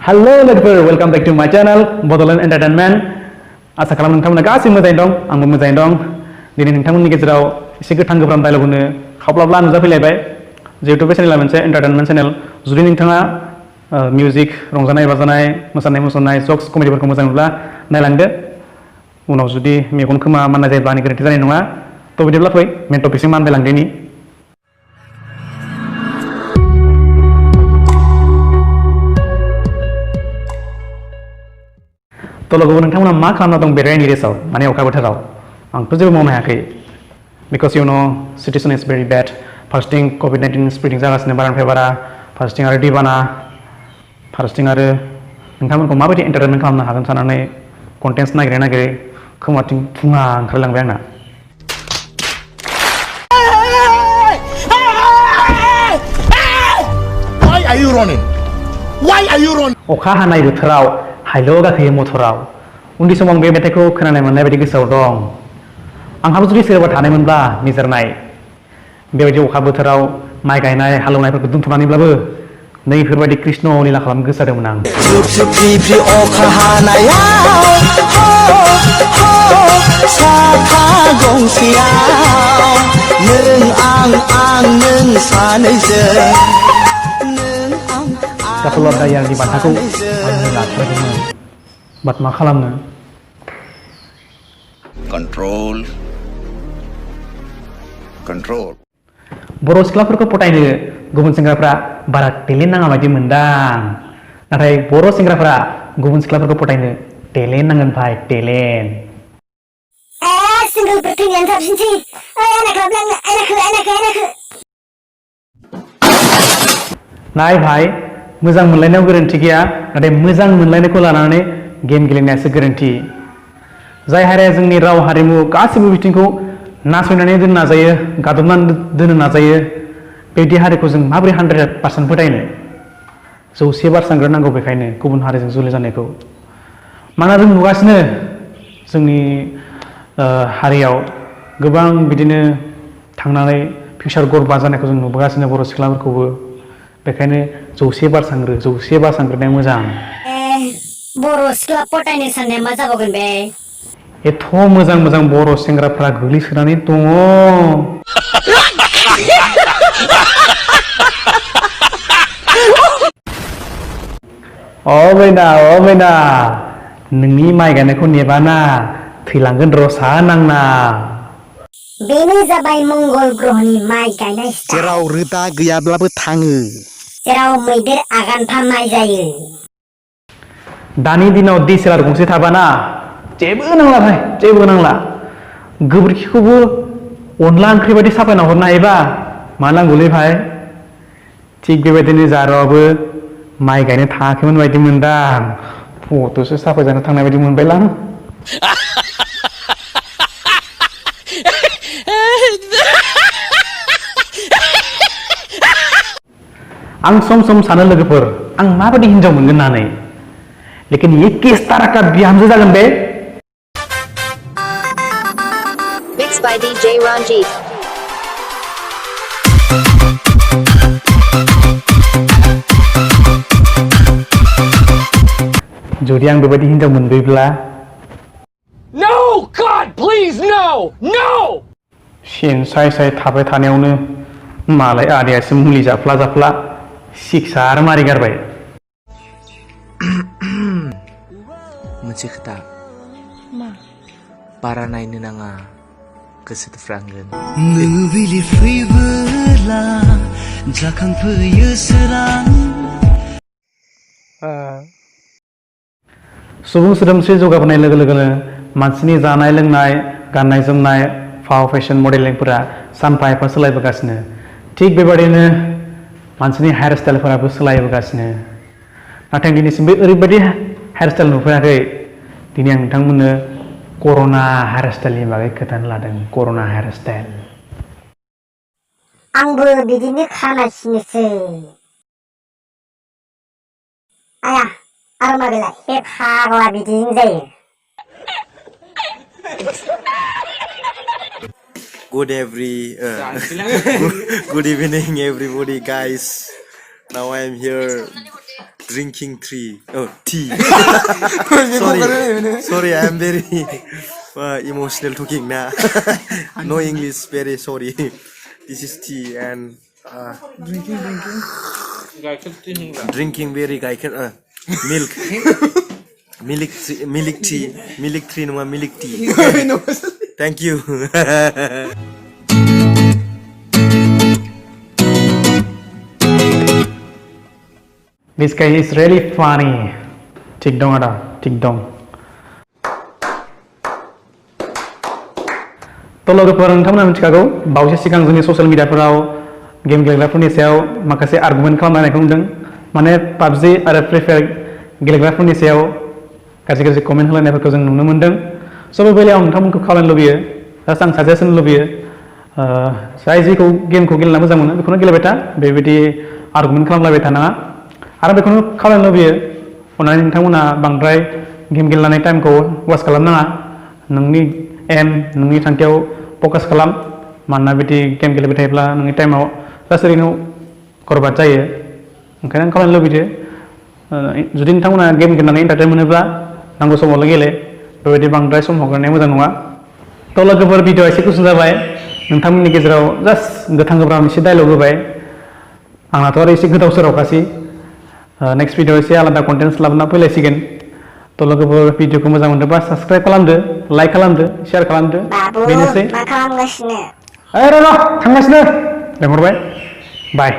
Hello लोगोफोर welcome back to my channel Bodoland Entertainment आसा खालामो नोंथांमोना गासैबो मोजाङै दं आंबो मोजाङै दं दिनै नोंथांमोननि गेजेराव एसे गोथां गोब्राम डायलग होनो खावब्लाब्ला नुजाफैलायबाय जिहेतु बे चेनेला मोनसे एन्टारटेनमेन्ट चेनेल जुदि नोंथाङा मिउजिक रंजानाय बाजानाय मोसानाय मुसुरनाय जक्स कमेडिफोरखौ मोजां मोनब्ला नायलांदो उनाव जुदि मेगन खोमा माननाय जायोब्ला आंनि गोरोन्थि जानाय नङा थ' बिदिब्ला फै मेन टपिकसिम मानबायलांदिनि तो लोगोफोर नोंथांमोना मा खालामना दं बे रेनि डेसआव माने अखा बोथोराव आंथ' जेबो मावनो हायाखै because you know सिटुएसन is very bed फार्स्टिं COVID-19 स्प्रेडिं जागासिनो बारानिफ्राय बारा फार्स्टिं आरो दैबाना फार्स्टिं आरो नोंथांमोनखौ माबायदि एन्टारटेनमेन्ट खालामनो हागोन साननानै कन्टेन्ट्स नागिरै खोमाथिं थुङा ओंखारलांबाय आंना Why are you running? Why are you running? अखा हानाय बोथोराव हाइल' गाखोयो मटराव उन्दै समाव बे मेथाइखौ खोनानाय मोननाय बायदि गोसोआव दं आंहाबो जुदि सोरबा थानायमोनब्ला मिजारनाय बेबायदि अखा बोथोराव माइ गायनाय हालेवनायफोरखौ दोनथ'नानैब्लाबो नैफोरबायदि कृष्ण लीला खालामनो गोसो जादोंमोन आं फ्रि अखा हानायाव साथा गंसेयाव नों आं नों सानैजों कापल अफ द इयारनि बान्थाखौ आंनो लाथारदोंमोन बाट मा खालामनो Control. बर' सिख्लाफोरखौ फटायनो गुबुन सेंग्राफ्रा बारा टेलेन्ट नाङा बायदि मोनदां नाथाय बर' सेंग्राफ्रा गुबुन सिख्लाफोरखौ फटायनो टेलेन्ट नांगोन भाई टेलेन्ट सिंगोलफोर थैनायानो साबसिनसै नाय भाई मोजां मोनलायनायाव गोरोन्थि गैया नाथाय मोजां मोनलायनायखौ लानानै गेम गेलेनायासो गोरोन्थि जाय हारिया जोंनि राव हारिमु गासैबो बिथिंखौ नासयनानै दोननो नाजायो गादबनानै दोननो नाजायो बेबायदि हारिखौ जों माबोरै 100% फोथायनो 100 बार सानग्रोनांगौ बेखायनो गुबुन हारिजों जुलि जानायखौ मानोना जों नुगासिनो जोंनि हारियाव गोबां बिदिनो थांनानै फिउचार गरबा जानायखौ जों नुबोगासिनो बर' सिख्लाफोरखौबो बेखायनो 100 बार सानग्रो 100 बार सानग्रोनाया मोजां बर' सिख्ला पटायनो साननाया मा जाबावगोन बे एथ' मोजां मोजां बर' सेंग्राफ्रा गोग्लैसोनानै दङ अ मैना नोंनि माइ गायनायखौ नेबाना थैलांगोन रसा नांना बेनो जाबाय मंगल ग्रहनि माइ गायनाय जेराव रोदा गैयाब्लाबो थाङो जेराव मैदेर आगानफा माइ जायो दानि दिनाव DSLR गंसे थाबाना जेबो नांला भाई जेबो नांला गोबोरखिखौबो अनला ओंख्रि बायदि साफायना हरनो हायोबा मा नांगौलै भाई थिग बेबायदिनो जारौआबो माइ गायनो थाङाखैमोन बायदि मोनदां फट'सो साफायजानो थांनाय बायदि मोनबायलां आं सम सम सानो लोगोफोर आं माबायदि हिन्जाव मोनगोन होननानै लेकिन ये किस तरह का बिहामजो जागोन बे Mixed by DJ Ranjit. जुदि आं बेबायदि हिन्जाव मोनबोयोब्ला No! God, please, no! No! सेन साय साय थाबाय थानायावनो मालाय आदायासो मुलि जाफ्ला सिक्सा आरो मारि गारबाय मोनसे खोथा मा बारा नायनो नाङा गोसो थुफ्रांगोन मोनाबिलि फैबोला जाखांफैयो सोरां सुबुं सोदोमस्रि जौगाबोनाय लोगो लोगोनो मानसिनि जानाय लोंनाय गाननाय जोमनाय फाव फेशन मडेलिंफोरा सानफा एफा सोलायबोगासिनो थिग बेबायदिनो मानसिनि हेयार स्टाइलफोराबो सोलायबोगासिनो नाथाय दिनैसिमबो ओरैबायदि हेयार स्टाइल नुफेराखै दिनै आं नोंथांमोननो कर'ना हेयार स्टाइलनि बागै खोन्थानो लादों कर'ना हेयार स्टाइल आंबो बिदिनो खानांसिनोसै आया आरो माबेलाय बे फाग्ला बिदिनो जायो Good evening everybody guys now I am here drinking tea. Oh, tea. Sorry, I am very emotional talking now. No English, very sorry. This is tea and drinking very milk. Milk tea no milk tea. Thank you. This guy is really funny. Tik dong ada, tik dong. Tologफोर नोंथांमोना मिथिखागौ बावैसो सिगां जोंनि social मिडियाफोराव game गेलेग्राफोरनि सायाव माखासे argument खालामनायखौ नुदों माने पाबजि आरो फ्रि फायार गेलेग्राफोरनि सायाव गाज्रि गाज्रि कमेन्ट होलायनायफोरखौ जों नुनो मोन्दों स' बे बेलायाव नोंथांमोनखौ खावलायनो लुबैयो जास्ट आं साजेसन लुबैयो जाय जेखौ गेमखौ गेलेना मोजां मोनो बेखौनो गेलेबाय था बेबायदि आर्गुमेन्ट खालामलायबाय थानाङा आरो बेखौनो खावलायनो लुबैयो अननानै नोंथांमोना बांद्राय गेम गेलेनानै टाइमखौ वेस्ट खालामनाङा नोंनि एम नोंनि थांखियाव फकास खालाम मानोना बिदि गेम गेलेबाय थायोब्ला नोंनि टाइमाव जास्ट ओरैनो बरबाद जायो ओंखायनो आं खावलायनो लुबैयो जुदि नोंथांमोना गेम गेलेनानै एन्टारटेन मोनोब्ला नांगौ समावल' गेले बेबायदि बांद्राय सम हगारनाया मोजां नङा थ' लोगोफोर भिडिअ एसे गुसुं जाबाय नोंथांमोननि गेजेराव जास्ट गोथां गोब्राब एसे डायलग होबाय आंनाथ' आरो एसे गोदाव सोरावखासै नेक्स्ट भिडिअ एसे आलादा कन्टेन्टस लाबोना फैलायसिगोन थ' लोगोफोर भिडिअखौ मोजां मोनदोंबा साबस्क्राइब खालामदो लाइक खालामदो शेयार खालामदो बेनोसै मा खालामगासिनो र' थांगासिनो लेंहरबाय बाय